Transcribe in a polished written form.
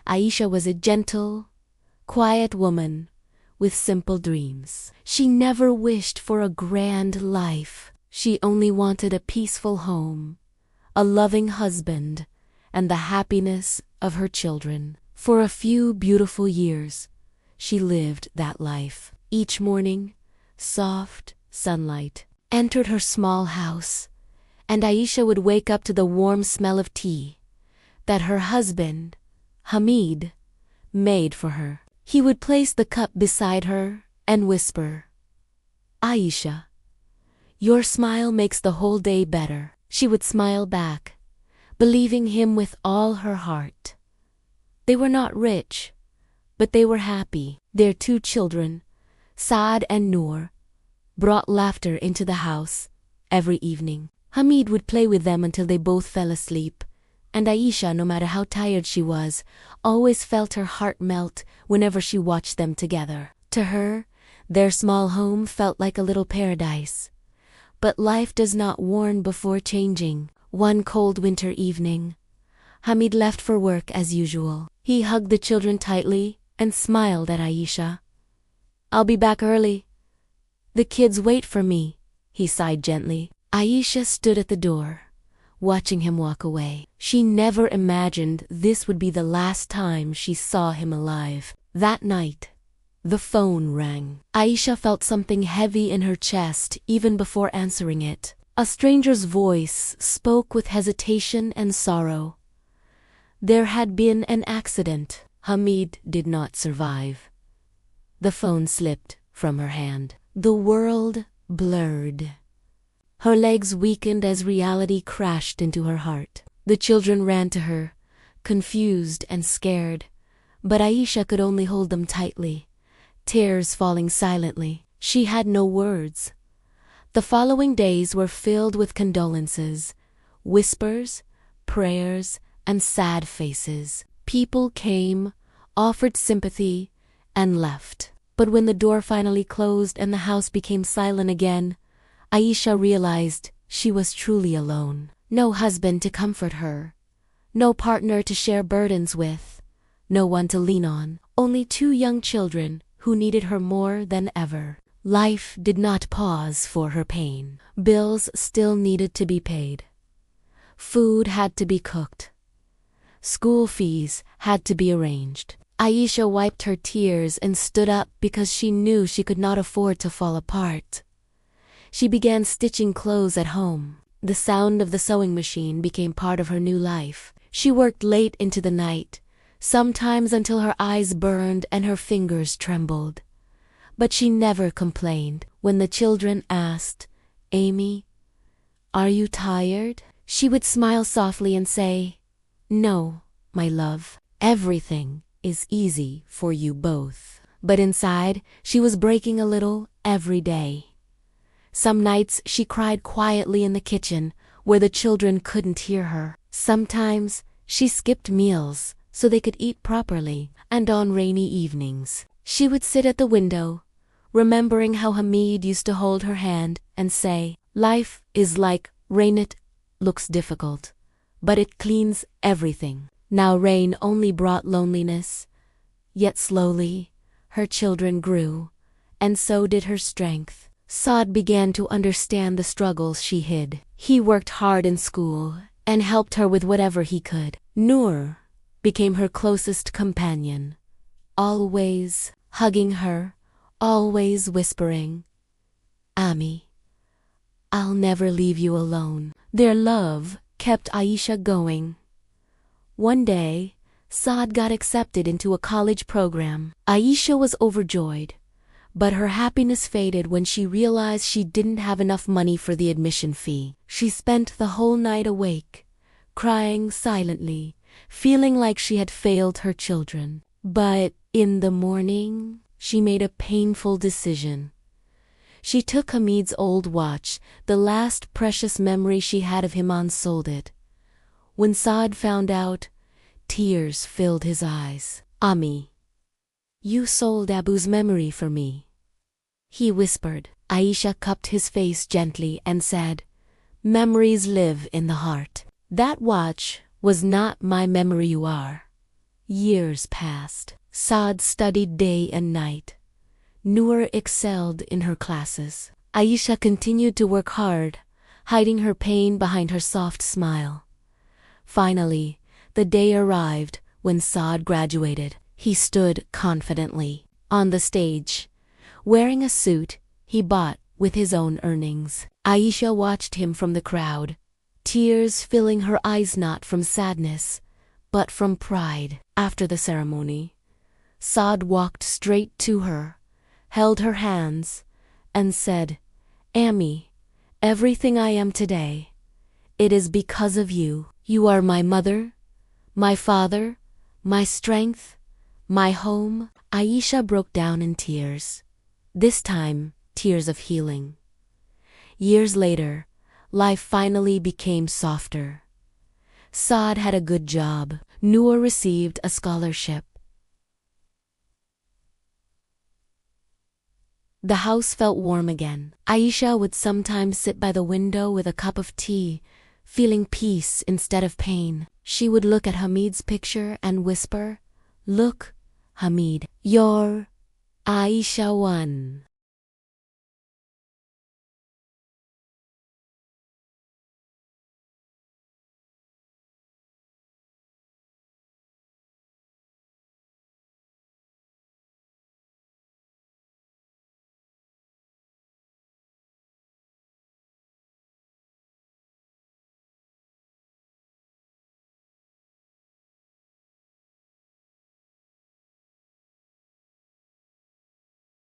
Aisha was a gentle, quiet woman with simple dreams. She never wished for a grand life. She only wanted a peaceful home, a loving husband, and the happiness of her children. For a few beautiful years, she lived that life. Each morning, soft sunlight entered her small house, and Aisha would wake up to the warm smell of tea that her husband, Hamid, made for her. He would place the cup beside her and whisper, "Aisha, your smile makes the whole day better." She would smile back, believing him with all her heart. They were not rich, but they were happy. Their 2 children, Saad and Noor, brought laughter into the house every evening. Hamid would play with them until they both fell asleep, and Aisha, no matter how tired she was, always felt her heart melt whenever she watched them together. To her, their small home felt like a little paradise. But life does not warn before changing. One cold winter evening, Hamid left for work as usual. He hugged the children tightly and smiled at Aisha. "I'll be back early. The kids wait for me," he sighed gently. Aisha stood at the door, watching him walk away. She never imagined this would be the last time she saw him alive. That night, the phone rang. Aisha felt something heavy in her chest even before answering it. A stranger's voice spoke with hesitation and sorrow. There had been an accident. Hamid did not survive. The phone slipped from her hand. The world blurred. Her legs weakened as reality crashed into her heart. The children ran to her, confused and scared, but Aisha could only hold them tightly, tears falling silently. She had no words. The following days were filled with condolences, whispers, prayers, and sad faces. People came, offered sympathy, and left. But when the door finally closed and the house became silent again, Aisha realized she was truly alone. No husband to comfort her, no partner to share burdens with, no one to lean on, only 2 young children who needed her more than ever. Life did not pause for her pain. Bills still needed to be paid. Food had to be cooked. School fees had to be arranged. Aisha wiped her tears and stood up because she knew she could not afford to fall apart. She began stitching clothes at home. The sound of the sewing machine became part of her new life. She worked late into the night, sometimes until her eyes burned and her fingers trembled. But she never complained. When the children asked, "Amy, are you tired?" she would smile softly and say, "No, my love, everything is easy for you both." But inside, she was breaking a little every day. Some nights she cried quietly in the kitchen where the children couldn't hear her. Sometimes she skipped meals so they could eat properly, and on rainy evenings, she would sit at the window, remembering how Hamid used to hold her hand and say, "Life is like rain. It looks difficult, but it cleans everything." Now rain only brought loneliness, yet slowly her children grew, and so did her strength. Saad began to understand the struggles she hid. He worked hard in school and helped her with whatever he could. Noor became her closest companion, always hugging her, always whispering, "Ami, I'll never leave you alone." Their love kept Aisha going. One day, Saad got accepted into a college program. Aisha was overjoyed, but her happiness faded when she realized she didn't have enough money for the admission fee. She spent the whole night awake, crying silently, feeling like she had failed her children. But in the morning, she made a painful decision. She took Hamid's old watch, the last precious memory she had of him, and sold it. When Saad found out, tears filled his eyes. "Ami, you sold Abu's memory for me," he whispered. Aisha cupped his face gently and said, "Memories live in the heart. That watch was not my memory, you are. Years passed. Saad studied day and night. Noor excelled in her classes. Aisha continued to work hard, hiding her pain behind her soft smile. Finally, the day arrived when Saad graduated. He stood confidently on the stage, wearing a suit he bought with his own earnings. Aisha watched him from the crowd, tears filling her eyes not from sadness, but from pride. After the ceremony, Saad walked straight to her, held her hands, and said, "Ammi, everything I am today, it is because of you. You are my mother, my father, my strength, my home." Aisha broke down in tears, this time tears of healing. Years later, life finally became softer. Saad had a good job. Noor received a scholarship. The house felt warm again. Aisha would sometimes sit by the window with a cup of tea, feeling peace instead of pain. She would look at Hamid's picture and whisper, "Look, Hamid, you're Aisha 1."